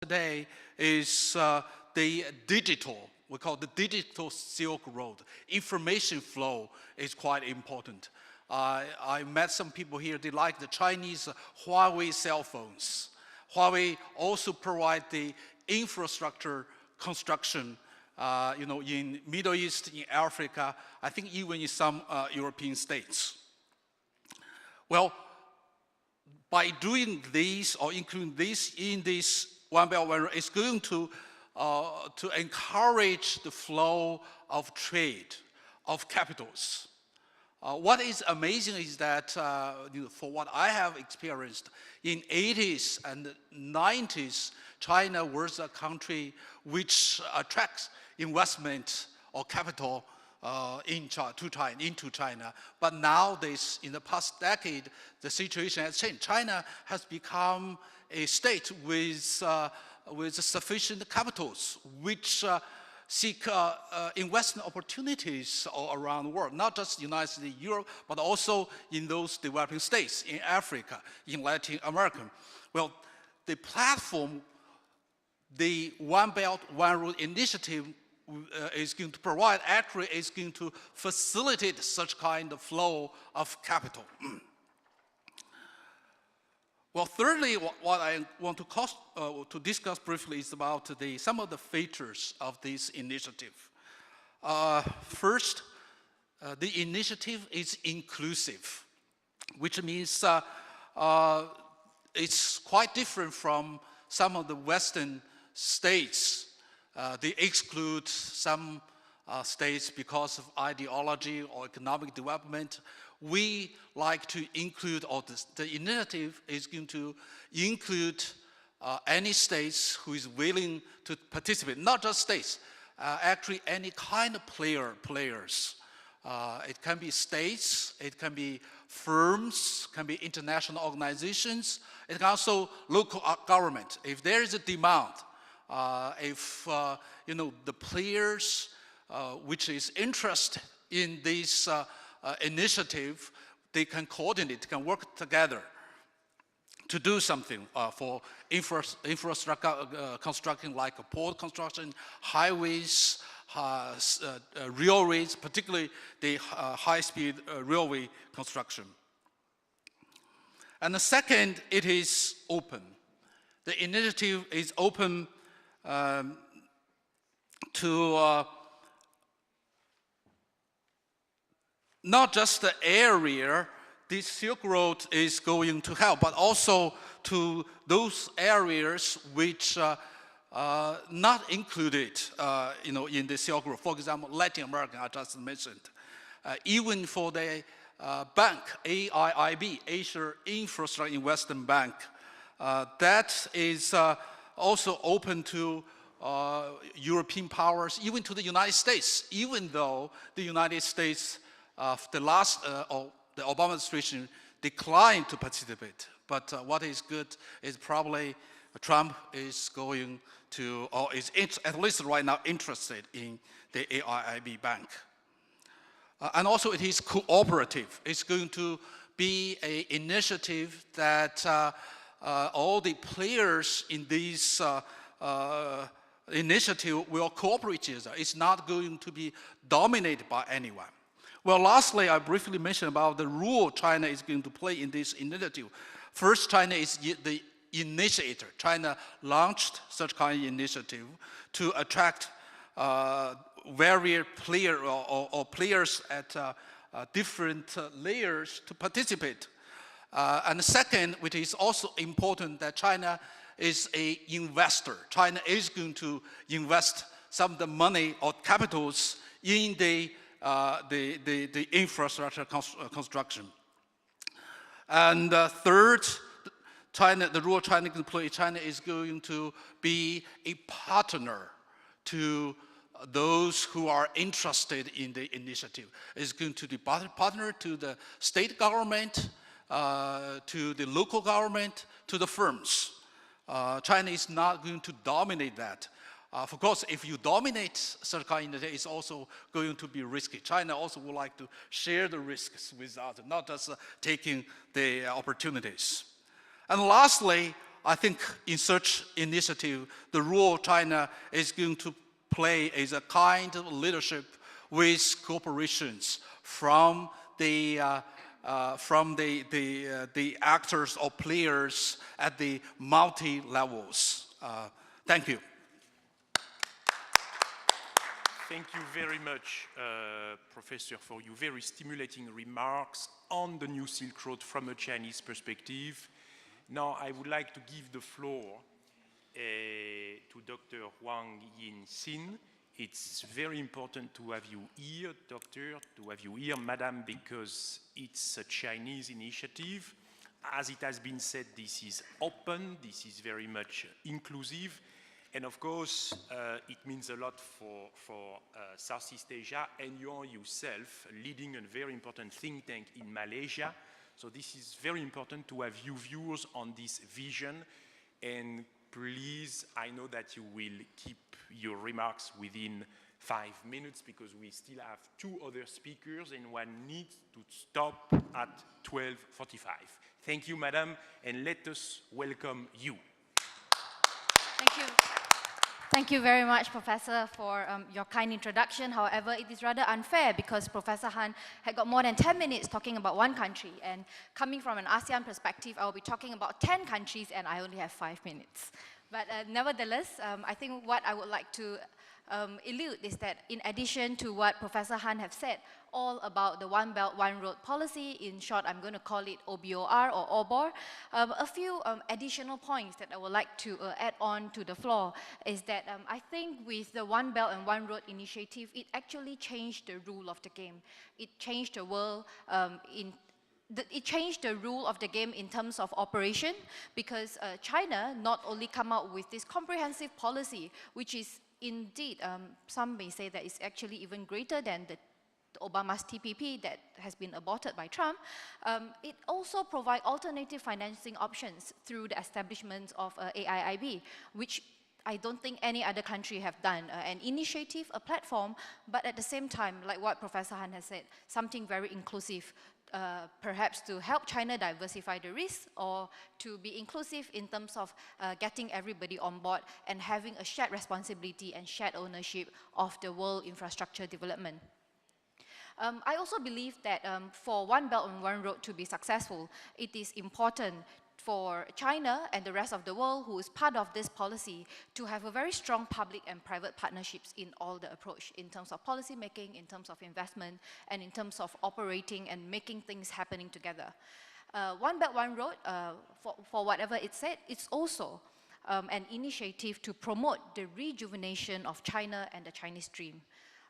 today is the digital, we call the digital Silk Road. Information flow is quite important. I met some people here, they like the Chinese Huawei cell phones. Huawei also provide the infrastructure construction in Middle East, in Africa, I think even in some European states. Well, by doing this or including this in this One Belt One Road, it's going to encourage the flow of trade, of capitals. What is amazing is that, for what I have experienced, in 80s and 90s, China was a country which attracts investment or capital into China. But nowadays, in the past decade, the situation has changed. China has become a state with sufficient capitals, which seek investment opportunities all around the world, not just the United States, Europe, but also in those developing states, in Africa, in Latin America. Well, the platform, the One Belt, One Road initiative is going to provide, actually is going to facilitate such kind of flow of capital. Well, thirdly, what I want to discuss briefly is about some of the features of this initiative. First, the initiative is inclusive, which means it's quite different from some of the Western states. They exclude some states because of ideology or economic development. We like to include, or the initiative is going to include any states who is willing to participate, not just states, actually any kind of players. It can be states, it can be firms, can be international organizations, it can also local government. If there is a demand, if the players which is interested in this initiative, they can coordinate, can work together to do something for infrastructure construction, like port construction, highways, railways, particularly the high-speed railway construction. And the second, it is open. The initiative is open to not just the area this Silk Road is going to help, but also to those areas which not included in the Silk Road. For example, Latin America, I just mentioned. Even for the bank, AIIB, Asia Infrastructure Investment Bank, that is also open to European powers, even to the United States, even though the United States the Obama administration declined to participate. But what is good is probably Trump is going to, or is at least right now interested in the AIIB bank. And also it is cooperative. It's going to be an initiative that all the players in this initiative will cooperate together. It's not going to be dominated by anyone. Well, lastly, I briefly mentioned about the role China is going to play in this initiative. First, China is the initiator. China launched such kind of initiative to attract various players or players at different layers to participate. And second, which is also important, that China is an investor. China is going to invest some of the money or capitals in the infrastructure construction. And third, the role China can play, China is going to be a partner to those who are interested in the initiative. It's going to be partner to the state government, to the local government, to the firms. China is not going to dominate that. Of course, if you dominate such kind of, it's also going to be risky. China also would like to share the risks with others, not just taking the opportunities. And lastly, I think in such initiative, the role of China is going to play as a kind of leadership with corporations from the actors or players at the multi-levels. Thank you. Thank you very much, Professor, for your very stimulating remarks on the new Silk Road from a Chinese perspective. Now, I would like to give the floor to Dr. Huang Yin-Xin. It's very important to have you here, Doctor, to have you here, Madam, because it's a Chinese initiative. As it has been said, this is open, this is very much inclusive, and of course, it means a lot for Southeast Asia, and you are yourself leading a very important think tank in Malaysia. So this is very important to have you viewers on this vision, and please, I know that you will keep your remarks within 5 minutes because we still have 2 other speakers and one needs to stop at 12:45. Thank you, Madam, and let us welcome you. Thank you. Thank you very much, Professor, for your kind introduction. However, it is rather unfair because Professor Han had got more than 10 minutes talking about one country. And coming from an ASEAN perspective, I will be talking about 10 countries and I only have 5 minutes. But nevertheless, I think what I would like to allude is that in addition to what Professor Han have said, all about the One Belt, One Road policy, in short, I'm going to call it OBOR or OBOR, a few additional points that I would like to add on to the floor is that I think with the One Belt and One Road initiative, it actually changed the rule of the game. It changed the world it changed the rule of the game in terms of operation because China not only come out with this comprehensive policy, which is indeed, some may say that it's actually even greater than the Obama's TPP that has been aborted by Trump, it also provides alternative financing options through the establishment of AIIB, which I don't think any other country have done. An initiative, a platform, but at the same time, like what Professor Han has said, something very inclusive, perhaps to help China diversify the risk or to be inclusive in terms of getting everybody on board and having a shared responsibility and shared ownership of the world infrastructure development. I also believe that for One Belt and One Road to be successful, it is important for China and the rest of the world who is part of this policy to have a very strong public and private partnerships in all the approach in terms of policy making, in terms of investment, and in terms of operating and making things happening together. One Belt, One Road, for whatever it said, it's also an initiative to promote the rejuvenation of China and the Chinese dream.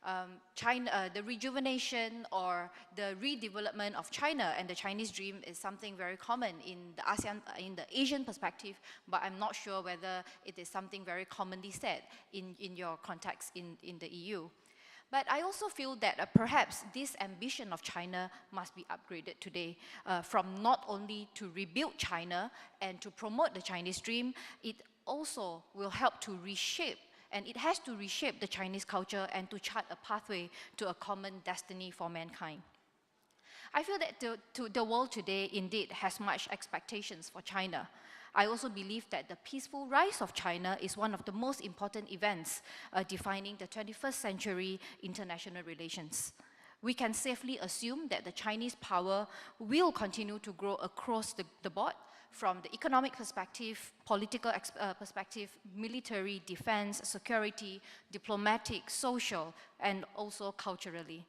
The rejuvenation or the redevelopment of China and the Chinese dream is something very common in the ASEAN, in the Asian perspective, but I'm not sure whether it is something very commonly said in your context in the EU. But I also feel that perhaps this ambition of China must be upgraded today from not only to rebuild China and to promote the Chinese dream, it also will help to reshape, and it has to reshape the Chinese culture and to chart a pathway to a common destiny for mankind. I feel that the world today indeed has much expectations for China. I also believe that the peaceful rise of China is one of the most important events defining the 21st century international relations. We can safely assume that the Chinese power will continue to grow across the board, from the economic perspective, political perspective, military, defense, security, diplomatic, social, and also culturally.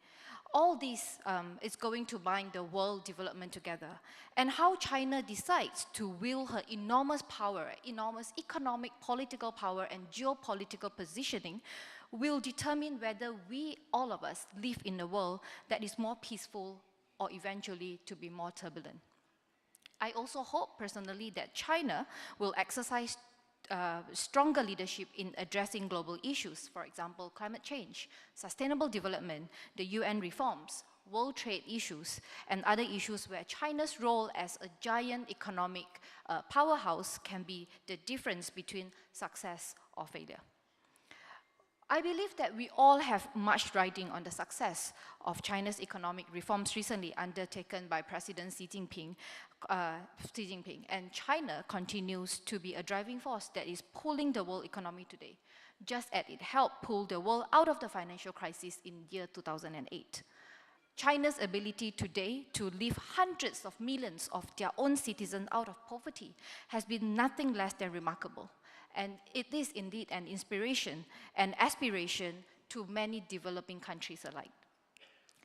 All this is going to bind the world development together. And how China decides to wield her enormous power, enormous economic, political power, and geopolitical positioning will determine whether we, all of us, live in a world that is more peaceful or eventually to be more turbulent. I also hope personally that China will exercise stronger leadership in addressing global issues, for example, climate change, sustainable development, the UN reforms, world trade issues, and other issues where China's role as a giant economic powerhouse can be the difference between success or failure. I believe that we all have much riding on the success of China's economic reforms recently undertaken by President Xi Jinping, and China continues to be a driving force that is pulling the world economy today, just as it helped pull the world out of the financial crisis in year 2008. China's ability today to lift hundreds of millions of their own citizens out of poverty has been nothing less than remarkable. And it is indeed an inspiration and aspiration to many developing countries alike.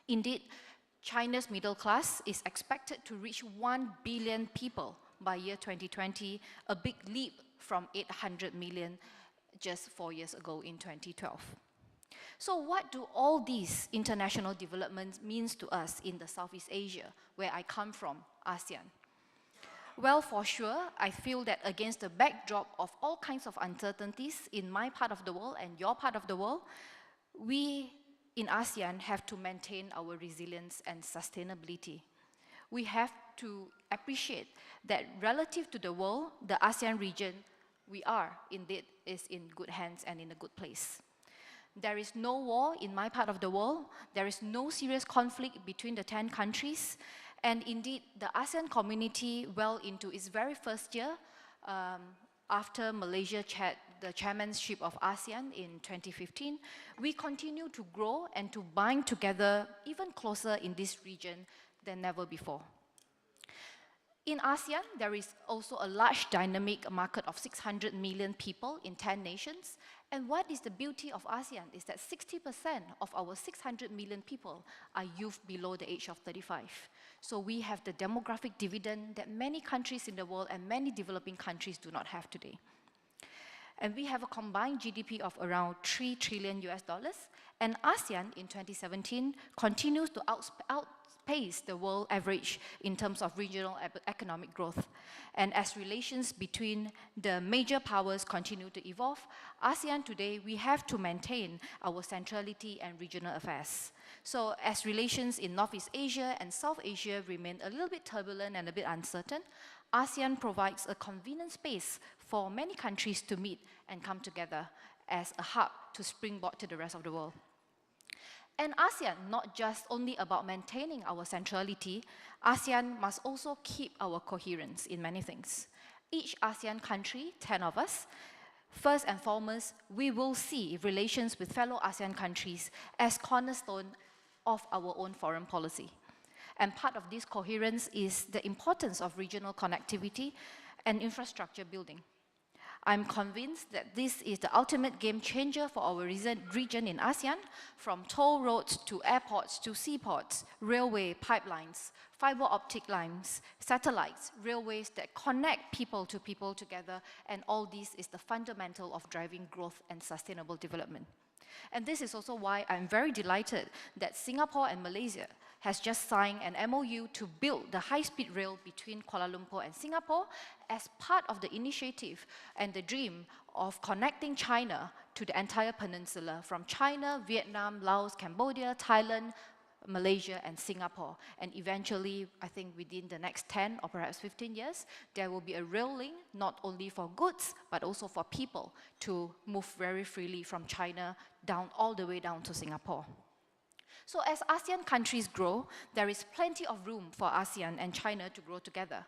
Indeed, China's middle class is expected to reach 1 billion people by year 2020, a big leap from 800 million just 4 years ago in 2012. So what do all these international developments mean to us in the Southeast Asia, where I come from, ASEAN? Well, for sure, I feel that against the backdrop of all kinds of uncertainties in my part of the world and your part of the world, we in ASEAN have to maintain our resilience and sustainability. We have to appreciate that relative to the world, the ASEAN region, we are indeed is in good hands and in a good place. There is no war in my part of the world. There is no serious conflict between the 10 countries. And indeed, the ASEAN community, well into its very first year, after Malaysia chaired the chairmanship of ASEAN in 2015, we continue to grow and to bind together even closer in this region than never before. In ASEAN, there is also a large dynamic market of 600 million people in 10 nations. And what is the beauty of ASEAN is that 60% of our 600 million people are youth below the age of 35. So we have the demographic dividend that many countries in the world and many developing countries do not have today. And we have a combined GDP of around $3 trillion US, and ASEAN in 2017 continues to outpace the world average in terms of regional economic growth. And as relations between the major powers continue to evolve, ASEAN today, we have to maintain our centrality and regional affairs. So as relations in Northeast Asia and South Asia remain a little bit turbulent and a bit uncertain, ASEAN provides a convenient space for many countries to meet and come together as a hub to springboard to the rest of the world. And ASEAN, not just only about maintaining our centrality, ASEAN must also keep our coherence in many things. Each ASEAN country, 10 of us, first and foremost, we will see relations with fellow ASEAN countries as cornerstone of our own foreign policy. And part of this coherence is the importance of regional connectivity and infrastructure building. I'm convinced that this is the ultimate game changer for our region in ASEAN, from toll roads to airports to seaports, railway pipelines, fiber optic lines, satellites, railways that connect people together, and all this is the fundamental of driving growth and sustainable development. And this is also why I'm very delighted that Singapore and Malaysia has just signed an MOU to build the high-speed rail between Kuala Lumpur and Singapore as part of the initiative and the dream of connecting China to the entire peninsula, from China, Vietnam, Laos, Cambodia, Thailand, Malaysia, and Singapore. And eventually, I think within the next 10 or perhaps 15 years, there will be a rail link not only for goods, but also for people to move very freely from China all the way down to Singapore. So as ASEAN countries grow, there is plenty of room for ASEAN and China to grow together.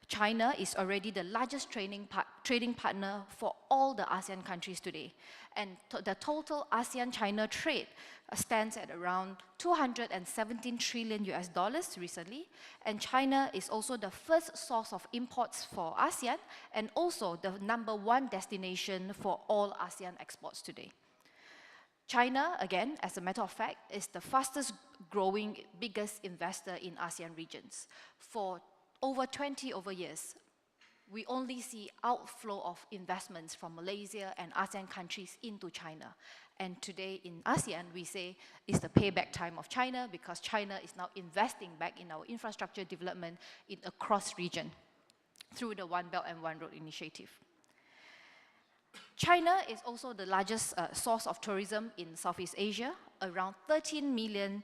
China is already the largest trading partner for all the ASEAN countries today. And the total ASEAN-China trade stands at around $217 trillion US recently. And China is also the first source of imports for ASEAN and also the #1 destination for all ASEAN exports today. China, again, as a matter of fact, is the fastest growing, biggest investor in ASEAN regions. For over 20 years, we only see outflow of investments from Malaysia and ASEAN countries into China. And today in ASEAN, we say it's the payback time of China because China is now investing back in our infrastructure development across region through the One Belt and One Road initiative. China is also the largest source of tourism in Southeast Asia. Around 13 million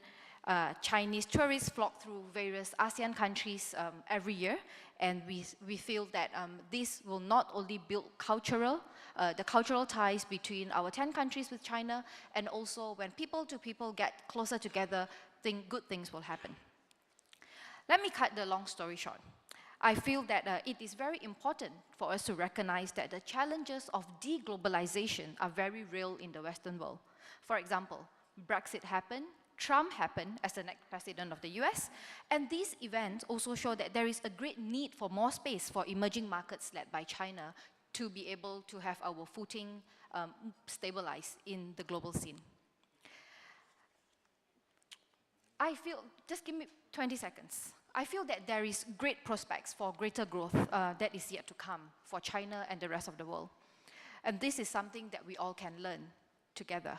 Chinese tourists flock through various ASEAN countries every year, and we feel that this will not only build the cultural ties between our 10 countries with China, and also when people to people get closer together, good things will happen. Let me cut the long story short. I feel that it is very important for us to recognize that the challenges of deglobalization are very real in the Western world. For example, Brexit happened, Trump happened as the next president of the US, and these events also show that there is a great need for more space for emerging markets led by China to be able to have our footing stabilized in the global scene. I feel, just give me 20 seconds. I feel that there is great prospects for greater growth that is yet to come for China and the rest of the world. And this is something that we all can learn together.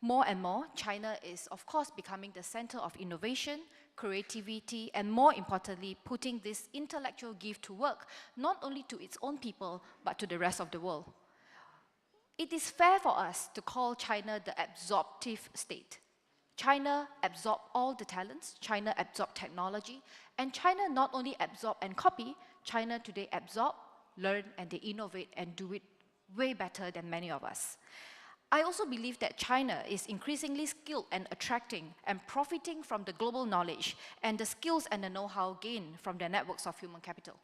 More and more, China is, of course, becoming the center of innovation, creativity, and more importantly, putting this intellectual gift to work, not only to its own people, but to the rest of the world. It is fair for us to call China the absorptive state. China absorbed all the talents, China absorbed technology, and China not only absorb and copy, China today absorb, learn, and they innovate and do it way better than many of us. I also believe that China is increasingly skilled and attracting and profiting from the global knowledge and the skills and the know-how gained from their networks of human capital.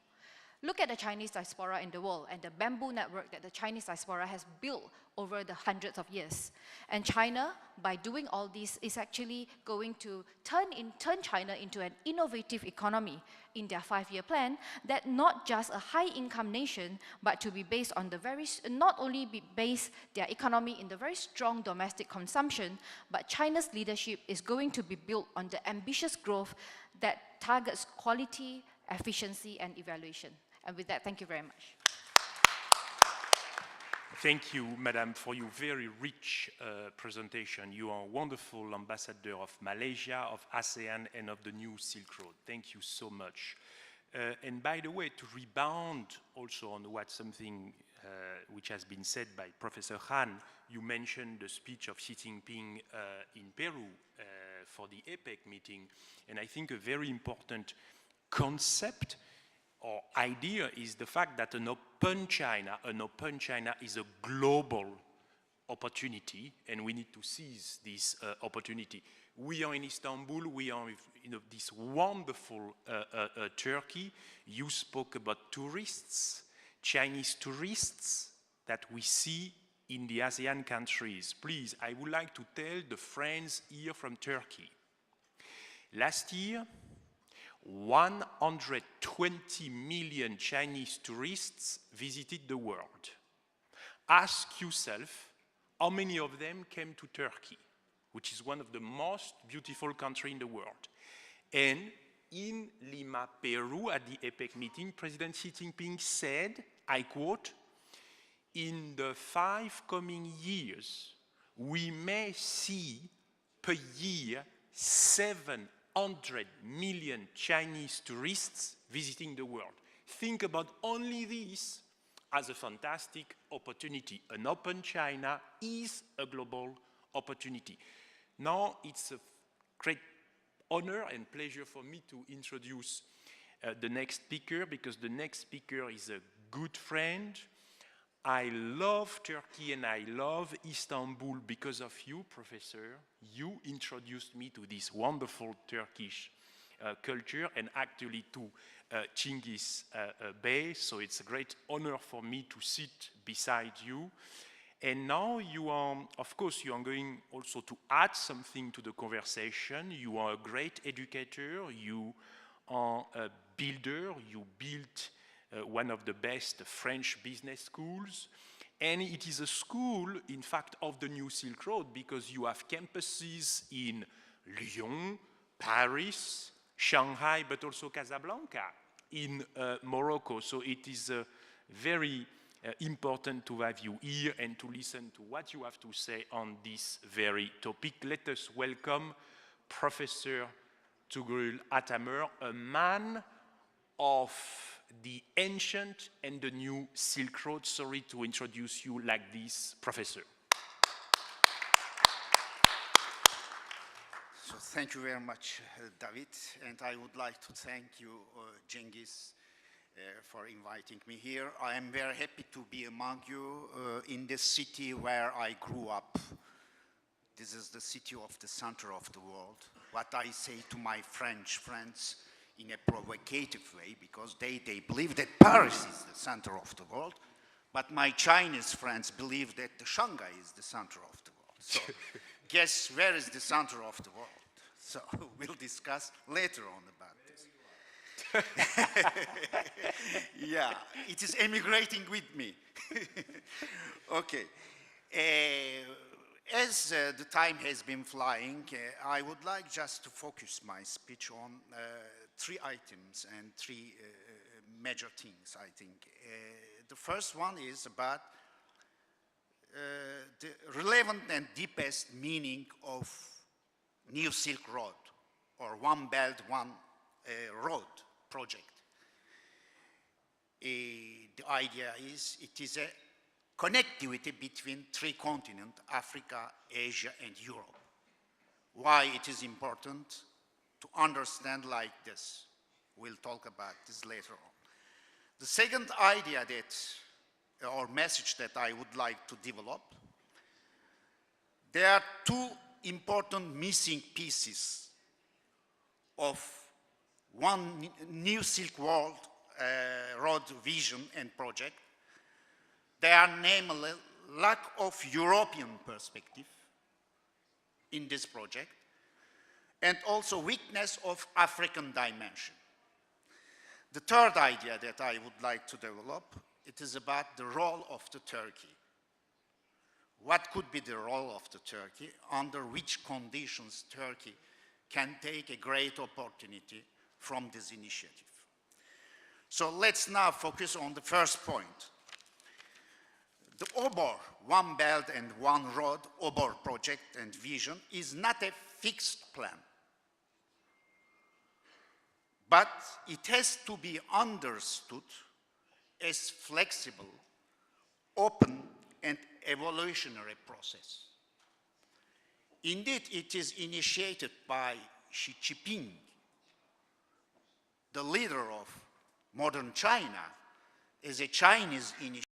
Look at the Chinese diaspora in the world and the bamboo network that the Chinese diaspora has built over the hundreds of years. And China, by doing all this, is actually going to turn China into an innovative economy in their 5-year plan, that not just a high-income nation, but to be based on not only be based their economy in the very strong domestic consumption, but China's leadership is going to be built on the ambitious growth that targets quality, efficiency, and evaluation. And with that, thank you very much. Thank you, Madam, for your very rich presentation. You are a wonderful ambassador of Malaysia, of ASEAN, and of the new Silk Road. Thank you so much. And by the way, to rebound also on something which has been said by Professor Han, you mentioned the speech of Xi Jinping in Peru for the EPEC meeting. And I think a very important concept or idea is the fact that an open China is a global opportunity, and we need to seize this opportunity. We are in Istanbul, we are in this wonderful Turkey. You spoke about tourists, Chinese tourists that we see in the ASEAN countries. Please, I would like to tell the friends here from Turkey. Last year, 120 million Chinese tourists visited the world. Ask yourself, how many of them came to Turkey, which is one of the most beautiful countries in the world? And in Lima, Peru, at the EPEC meeting, President Xi Jinping said, I quote, "In the 5 coming years, we may see per year 700 million Chinese tourists visiting the world." Think about only this as a fantastic opportunity. An open China is a global opportunity. Now it's a great honor and pleasure for me to introduce the next speaker, because the next speaker is a good friend. I love Turkey and I love Istanbul because of you, Professor. You introduced me to this wonderful Turkish culture and actually to Cengiz Bey. So it's a great honor for me to sit beside you. And now you are, of course, you are going also to add something to the conversation. You are a great educator. You are a builder. You built one of the best French business schools. And it is a school, in fact, of the new Silk Road, because you have campuses in Lyon, Paris, Shanghai, but also Casablanca in Morocco. So it is very important to have you here and to listen to what you have to say on this very topic. Let us welcome Professor Tuğrul Atamer, a man of the ancient and the new Silk Road. Sorry to introduce you like this, Professor. So thank you very much, David, and I would like to thank you, Cengiz, for inviting me here. I am very happy to be among you in this city where I grew up. This is the city of the center of the world. What I say to my French friends in a provocative way, because they believe that Paris is the center of the world, but my Chinese friends believe that Shanghai is the center of the world. So guess where is the center of the world? So we'll discuss later on about this. Yeah, it is emigrating with me. Okay. As the time has been flying, I would like just to focus my speech on three items and three major things, I think. The first one is about the relevant and deepest meaning of New Silk Road, or One Belt, One Road project. The idea is it is a connectivity between three continents, Africa, Asia, and Europe. Why it is important to understand like this. We'll talk about this later on. The second idea that, or message that I would like to develop, there are two important missing pieces of one New Silk Road vision and project. They are namely lack of European perspective in this project, and also weakness of African dimension. The third idea that I would like to develop, it is about the role of the Turkey. What could be the role of the Turkey, under which conditions Turkey can take a great opportunity from this initiative. So let's now focus on the first point. The OBOR, One Belt and One Road, OBOR project and vision, is not a fixed plan. But it has to be understood as flexible, open, and evolutionary process. Indeed, it is initiated by Xi Jinping, the leader of modern China, as a Chinese initiative.